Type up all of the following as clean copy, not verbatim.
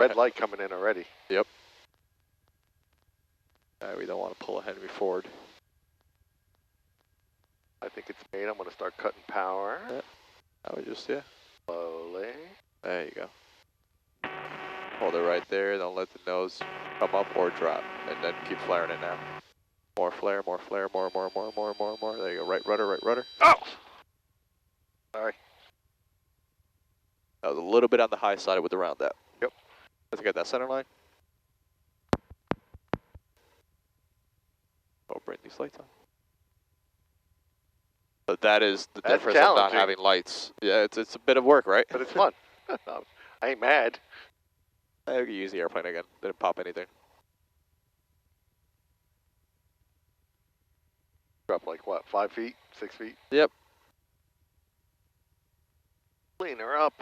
Red light coming in already. Yep. We don't want to pull ahead and be forward. I think it's made. I'm going to start cutting power. Yeah. I would just, yeah. Slowly. There you go. Hold it right there. Don't let the nose come up or drop. And then keep flaring it now. More flare, more flare, more. There you go. Right rudder, right rudder. Oh! Sorry. That was a little bit on the high side with the round out. Yep. Let's get that center line. Oh, bring these lights on. But that is the difference of not having lights. Yeah, it's a bit of work, right? But it's fun. I ain't mad. I could use the airplane again. Didn't pop anything. Drop like what, 5 feet, 6 feet? Yep. Clean her up.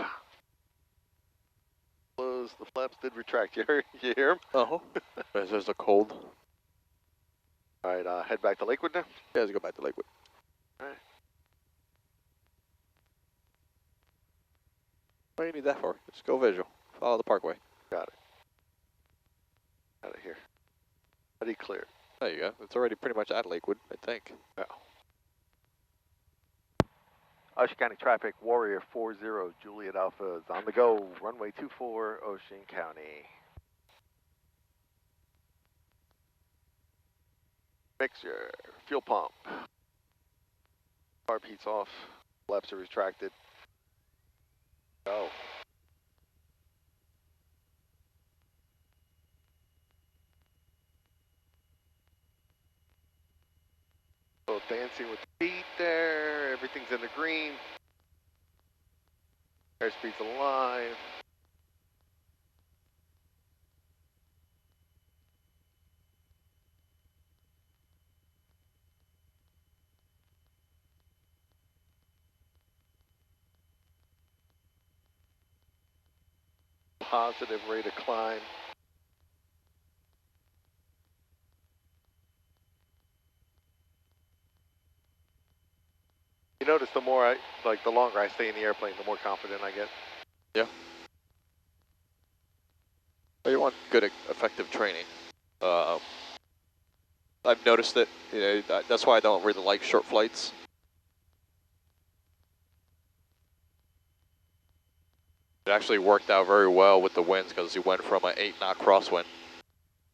Close, the flaps did retract. You hear them? Uh-huh. There's a cold. All right, head back to Lakewood now? Yeah, let's go back to Lakewood. All right. What do you need that for? Just go visual. Follow the parkway. Got it. Out of here. How do you clear it? There you go. It's already pretty much at Lakewood, I think. Yeah. Ocean County traffic, Warrior 40, Juliet Alpha is on the go. Runway 24, Ocean County. Mixture, fuel pump. Carb heats off, flaps are retracted. Go. So dancing with the feet there, everything's in the green. Airspeed's alive. Positive rate of climb. You notice the more the longer I stay in the airplane, the more confident I get. Yeah. Well, you want good, effective training. I've noticed it. You know, that's why I don't really like short flights. It actually worked out very well with the winds because you went from an 8-knot crosswind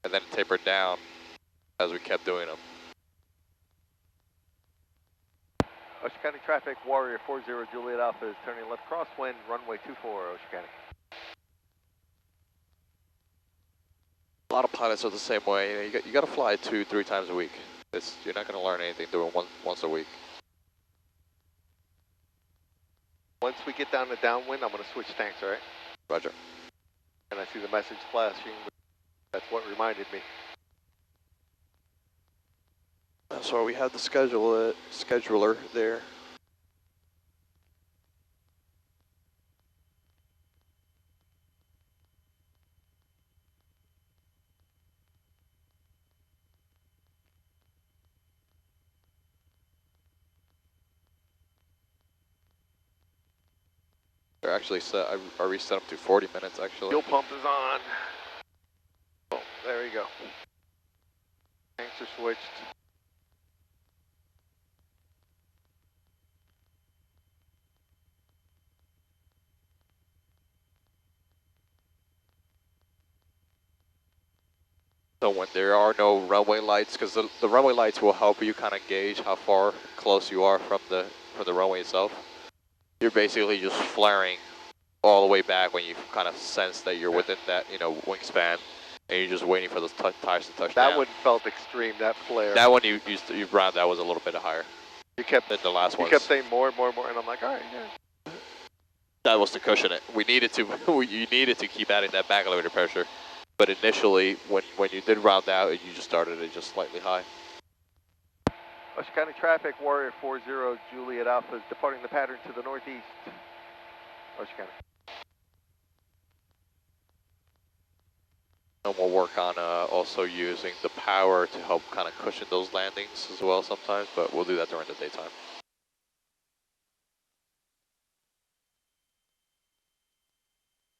and then it tapered down as we kept doing them. Ocean County traffic, Warrior 40, Juliet Alpha is turning left crosswind, runway 24, Ocean County. A lot of pilots are the same way. You got to fly 2-3 times a week. You're not going to learn anything doing once a week. Once we get down to downwind, I'm going to switch tanks, all right? Roger. And I see the message flashing. That's what reminded me. That's why we have the scheduler there. They're actually set. I reset them to 40 minutes actually. Fuel pump is on. Oh, there we go. Tanks are switched. So when there are no runway lights, because the runway lights will help you kind of gauge how far close you are from the runway itself. You're basically just flaring all the way back when you kind of sense that you're within that, you know, wingspan, and you're just waiting for those tires to touch down. That one felt extreme, that flare. That one you round that was a little bit higher. You kept than the last one. You kept saying more, and I'm like, all right, yeah. That was to cushion it. You needed to keep adding that back elevator pressure, but initially when you did round out, you just started it just slightly high. Ocean County traffic, Warrior 40, Juliet Alpha is departing the pattern to the northeast. Ocean County. And we'll work on also using the power to help kind of cushion those landings as well sometimes, but we'll do that during the daytime.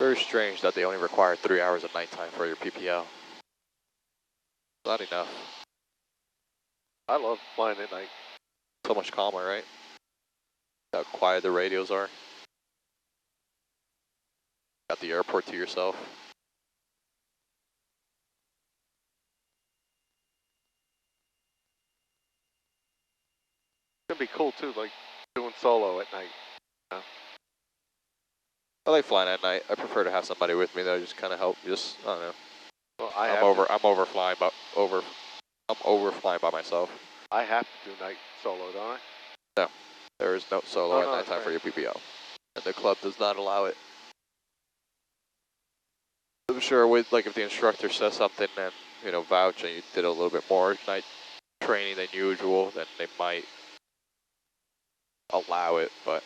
Very very strange that they only require 3 hours of nighttime for your PPL. Not enough. I love flying at night. So much calmer, right? How quiet the radios are. Got the airport to yourself. It's gonna be cool too, like doing solo at night. You know? I like flying at night. I prefer to have somebody with me that just kind of help. Just I don't know. Well, I'm overflying, but I'm overflying by myself. I have to do night solo, don't I? No, there is no solo at no, nighttime for your PPL, and the club does not allow it. I'm sure with like if the instructor says something and vouch and you did a little bit more night training than usual, then they might allow it, but.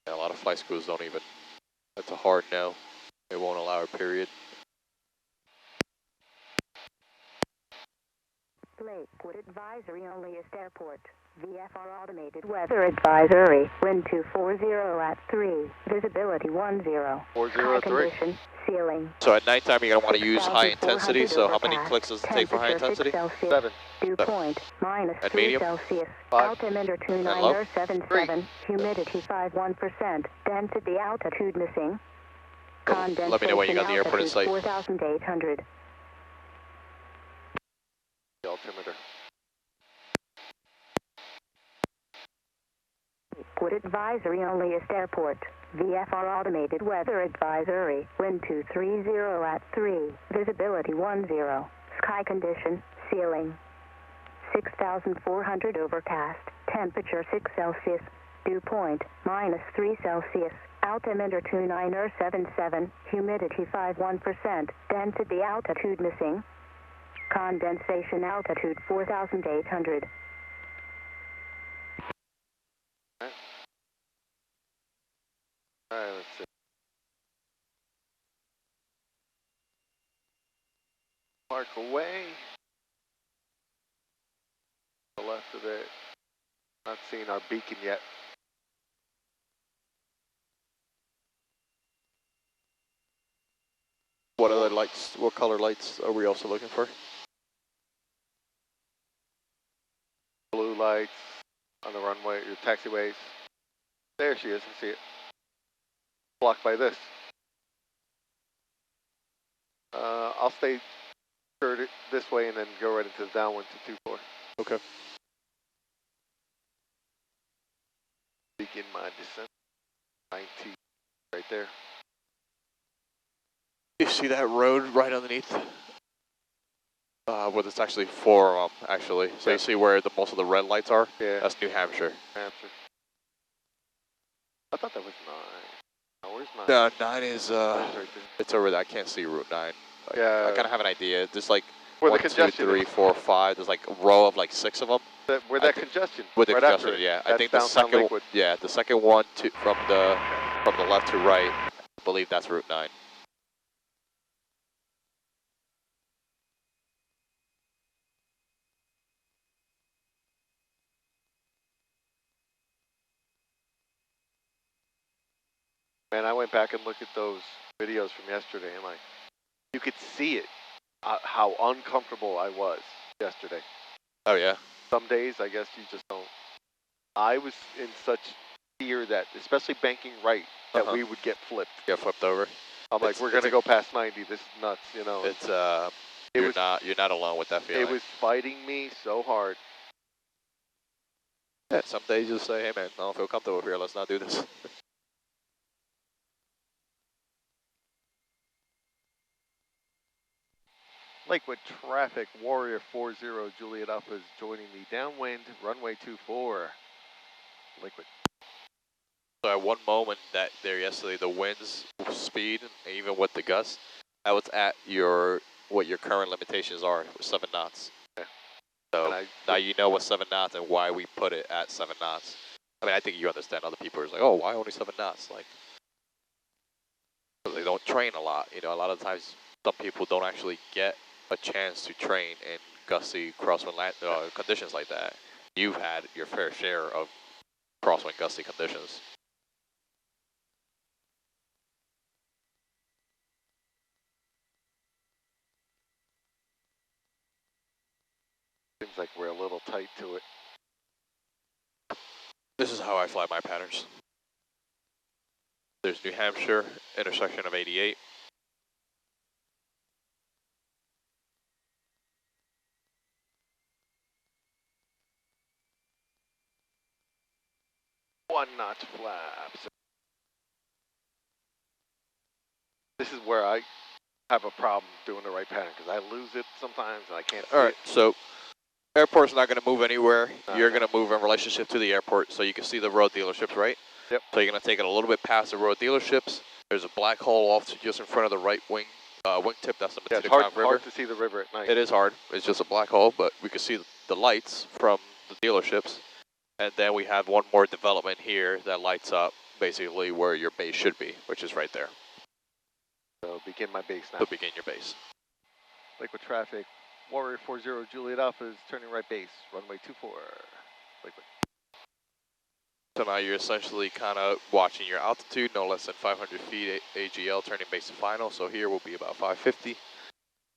A lot of flight schools don't even, that's a hard no. They won't allow it, period. Lakewood advisory only is airport. VFR automated weather advisory. Wind 240 at 3. Visibility 10. 403. High condition. Ceiling. So at nighttime you're going to want to use high intensity, so how many clicks does it take for high intensity? 7. Dew point, minus At 3 medium? Celsius. 5. Altimeter 29.77. Humidity 51%. Density altitude missing. Condensation Let me know when you got the airport in sight. 4,800. The altimeter. Lakewood advisory only is airport. VFR automated weather advisory. Wind 230 at 3. Visibility 10. Sky condition. Ceiling. 6,400 overcast. Temperature 6 Celsius. Dew point, minus 3 Celsius. Altimeter 29.77. Humidity 51%. Density altitude missing. Condensation altitude 4,800. Alright, let's see. Mark away. To the left of it. Not seeing our beacon yet. What other lights, what color lights are we also looking for? Blue lights on the runway, your taxiways. There she is, I see it. Blocked by this. I'll stay this way and then go right into the downwind to 24. Okay. Begin my descent. 90, right there. You see that road right underneath? Well, it's actually 4 of them, actually. So Yeah. you see where most of the red lights are? Yeah. That's New Hampshire. Hampshire. I thought that was 9. Oh, where's 9? No, 9 is, Nine's right there. it's over there. I can't see Route 9. Yeah. I kind of have an idea. There's like Where 1, the 2, congestion 3, is. 4, 5. There's like a row of like 6 of them. Where that congestion. With the right congestion, after it. yeah. I That's think the downtown second, Lakewood. yeah, the second one from the left to right, I believe that's Route 9. Man, I went back and looked at those videos from yesterday and like, you could see it, how uncomfortable I was yesterday. Oh yeah. Some days, I guess you just don't. I was in such fear that, especially banking right, that we would get flipped. Get flipped over. I'm like, we're gonna go past 90. This is nuts, you know. It's you're not alone with that feeling. It was fighting me so hard. Yeah, some days you just say, hey man, I don't feel comfortable here. Let's not do this. Lakewood traffic, Warrior 40, Juliet Alpha is joining me downwind, runway 24. Lakewood. So at one moment that there yesterday, the wind's speed, even with the gust, that was at what your current limitations are, 7 knots. Okay. So now you know what 7 knots and why we put it at 7 knots. I mean, I think you understand. Other people are like, oh, why only 7 knots? Like, they don't train a lot. You know, a lot of times some people don't actually get a chance to train in gusty crosswind conditions like that. you've had your fair share of crosswind gusty conditions. Seems like we're a little tight to it. This is how I fly my patterns. There's New Hampshire, intersection of 88. One notch flaps. This is where I have a problem doing the right pattern because I lose it sometimes and I can't see All right, it. so airport's not going to move anywhere. You're Okay. going to move in relationship to the airport, so you can see the road dealerships, right? Yep. So you're going to take it a little bit past the road dealerships. There's a black hole off to just in front of the right wing wingtip. That's the Yeah, it's Matiticon River. hard to see the river at night. It is hard. It's just a black hole, but we can see the lights from the dealerships. And then we have one more development here that lights up basically where your base should be, which is right there. So begin my base now. So begin your base. Liquid traffic. Warrior 40 Juliet Alpha is turning right base. Runway 24. Liquid. So now you're essentially kind of watching your altitude, no less than 500 feet AGL turning base to final. So here will be about 550.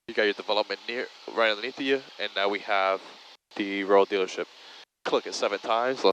You got your development near right underneath you, and now we have the road dealership. Click it 7 times.